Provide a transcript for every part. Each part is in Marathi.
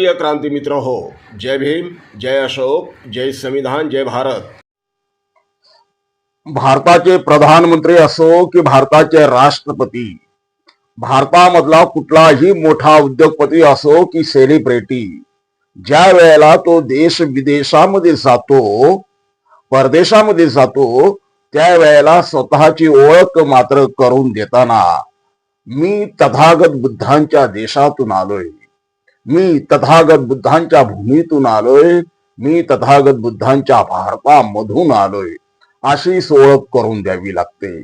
प्रिय क्रांती मित्र हो, जय भीम, जय अशोक, जय संविधान, जय भारत. भारताचे प्रधानमंत्री असो की भारताचे राष्ट्रपती, भारतामधला कुठलाही मोठा उद्योगपती असो की सेलिब्रिटी, ज्या वेळेला तो देश विदेशामध्ये जातो, परदेशामध्ये जातो, त्या वेळेला स्वतःची ओळख मात्र करून देताना मी तथागत बुद्धांच्या देशातून आलोय, मी तथागत बुद्धांच्या भूमीतून आलोय, मी तथागत बुद्धांच्या भारतामधून आलोय, अशी ओळख करून द्यावी लागते.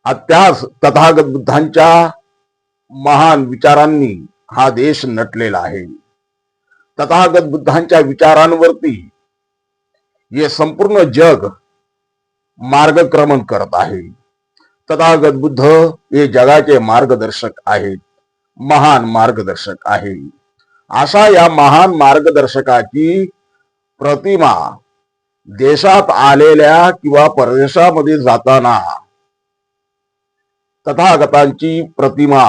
त्याच तथागत बुद्धांच्या महान विचारांनी हा देश नटलेला आहे. तथागत बुद्धांच्या विचारांवरती हे संपूर्ण जग मार्गक्रमण करत आहे. तथागत बुद्ध हे जगाचे मार्गदर्शक आहेत, महान मार्गदर्शक आहे. अशा या महान मार्गदर्शकाची प्रतिमा देशात आलेल्या किंवा परदेशामध्ये जाताना तथागतांची प्रतिमा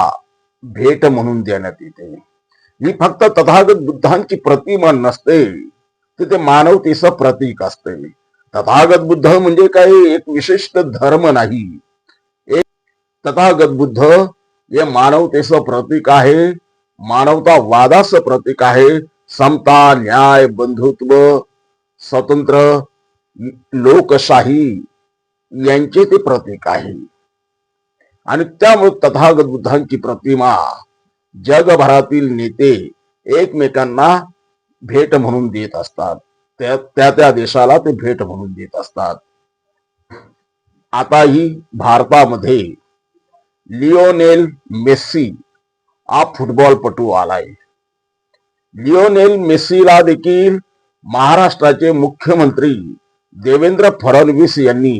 भेट म्हणून देण्यात येते. ही फक्त तथागत बुद्धांची प्रतिमा नसते, ते मानवतेचं प्रतीक असते. तथागत बुद्ध म्हणजे काही एक विशिष्ट धर्म नाही. एक तथागत बुद्ध हे मानवतेचं प्रतीक आहे, मानवतावादाचं प्रतीक आहे. समता, न्याय, बंधुत्व, स्वतंत्र, लोकशाही यांचे ते प्रतीक आहे. आणि त्यामुळे तथागत बुद्धांची प्रतिमा जगभरातील नेते एकमेकांना भेट म्हणून देत असतात. त्या देशाला ते भेट म्हणून देत असतात. आताही भारतामध्ये लिओनेल मेस्सी हा फुटबॉलपटू आलाय. लिओनेल मेस्सीला देखील महाराष्ट्राचे मुख्यमंत्री देवेंद्र फडणवीस यांनी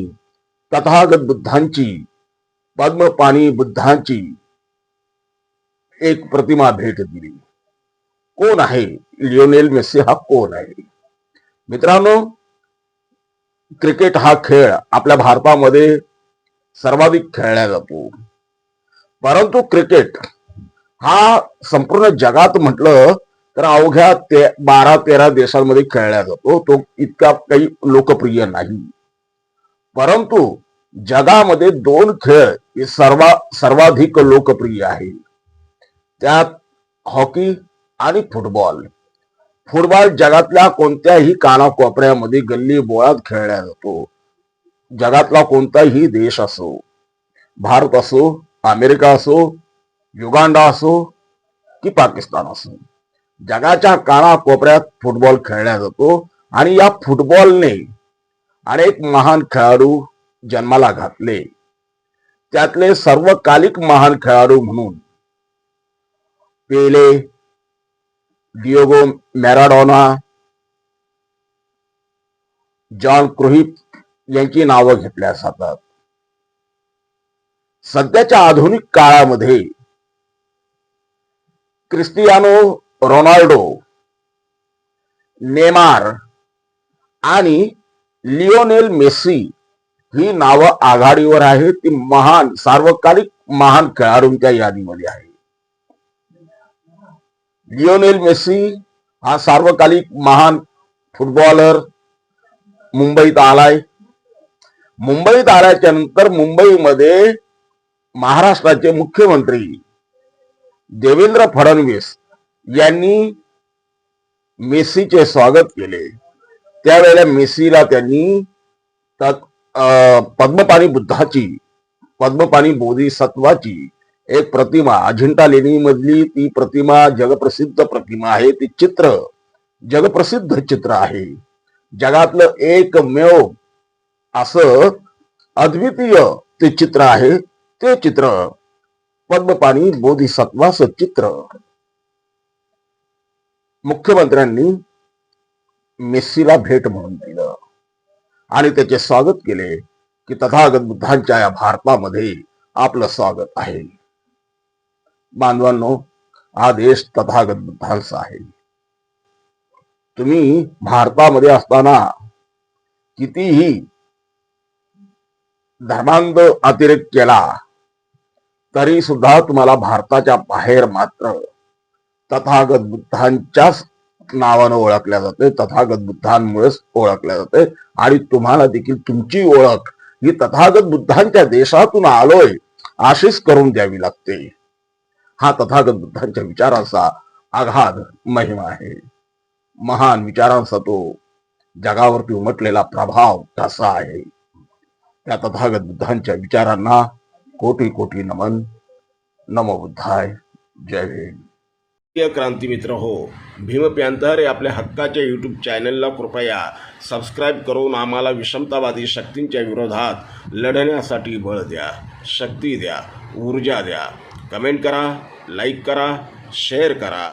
तथागत बुद्धांची, पद्मपाणी बुद्धांची एक प्रतिमा भेट दिली. कोण आहे लिओनेल मेस्सी? हा कोण आहे? मित्रांनो, क्रिकेट हा खेळ आपल्या भारतामध्ये सर्वाधिक खेळला जातो. परंतु क्रिकेट हा संपूर्ण जगात म्हटलं तर अवघ्या 12-13 देशांमध्ये खेळला जातो. तो इतका काही लोकप्रिय नाही. परंतु जगामध्ये 2 खेळ हे सर्वाधिक लोकप्रिय आहे. त्यात हॉकी आणि फुटबॉल. फुटबॉल जगातल्या कोणत्याही कानाकोपऱ्यामध्ये गल्ली बोळात खेळला जातो. जगातला कोणताही देश असो, भारत असो, अमेरिका असो, युगांडा असो की पाकिस्तान असो, जगाच्या कानाकोपऱ्यात फुटबॉल खेळला जातो. आणि या फुटबॉलने अनेक महान खेळाडू जन्माला घातले. त्यातले सर्वकालिक महान खेळाडू म्हणून पेले, डिएगो मॅराडोना, जॉन क्रुईफ यांची नावं घेतल्या जातात. सध्याच्या आधुनिक काळामध्ये क्रिस्टियानो रोनाल्डो, नेमार आणि लिओनेल मेस्सी ही नावं आघाडीवर आहेत. ती महान सार्वकालिक महान खेळाडूंच्या यादीमध्ये आहे. लिओनेल मेस्सी हा सार्वकालिक महान फुटबॉलर मुंबईत आलाय. मुंबईत आल्याच्या नंतर मुंबईमध्ये महाराष्ट्राचे मुख्यमंत्री देवेंद्र फडणवीस यांनी मेस्सीचे स्वागत केले. त्यावेळेला मेस्सीला त्यांनी पद्मपाणी बुद्धाची, पद्मपाणी बोधिसत्वाची एक प्रतिमा, अजिंठा लेणी मधली ती प्रतिमा जगप्रसिद्ध प्रतिमा आहे. ती चित्र जगप्रसिद्ध चित्र आहे. जगातलं एकमेव असं अद्वितीय ते चित्र आहे. ते चित्र पद्मपाणी बोधिसत्वाचं चित्र मुख्यमंत्र्यांनी मेस्सीला भेट म्हणून दिलं आणि त्याचे स्वागत केले की तथागत बुद्धांच्या या भारतामध्ये आपलं स्वागत आहे. बांधवांनो, हा देश तथागत बुद्धांचा आहे. तुम्ही भारतामध्ये असताना कितीही धर्मांध अतिरेक केला तरी सुद्धा तुम्हाला भारताच्या बाहेर मात्र तथागत बुद्धांच्याच नावानं ओळखल्या जाते, तथागत बुद्धांमुळेच ओळखल्या जाते. आणि तुम्हाला देखील तुमची ओळख ही तथागत बुद्धांच्या देशातून आलोय अशीच करून द्यावी लागते. हा तथागत बुद्धांच्या विचारांचा आघात महिमा आहे. महान विचारांचा तो जगावरती उमटलेला प्रभाव कसा आहे. त्या तथागत बुद्धांच्या विचारांना कोटी कोटी नमन. नमो बुद्धाय. जय भीम. प्रिय क्रांती मित्र हो, भीम पॅन्थर या आपल्या हक्काच्या यूट्यूब चॅनलला कृपया सबस्क्राईब करून आम्हाला विषमतावादी शक्तींच्या विरोधात लढण्यासाठी बळ द्या, शक्ती द्या, ऊर्जा द्या. कमेंट करा, लाईक करा, शेअर करा.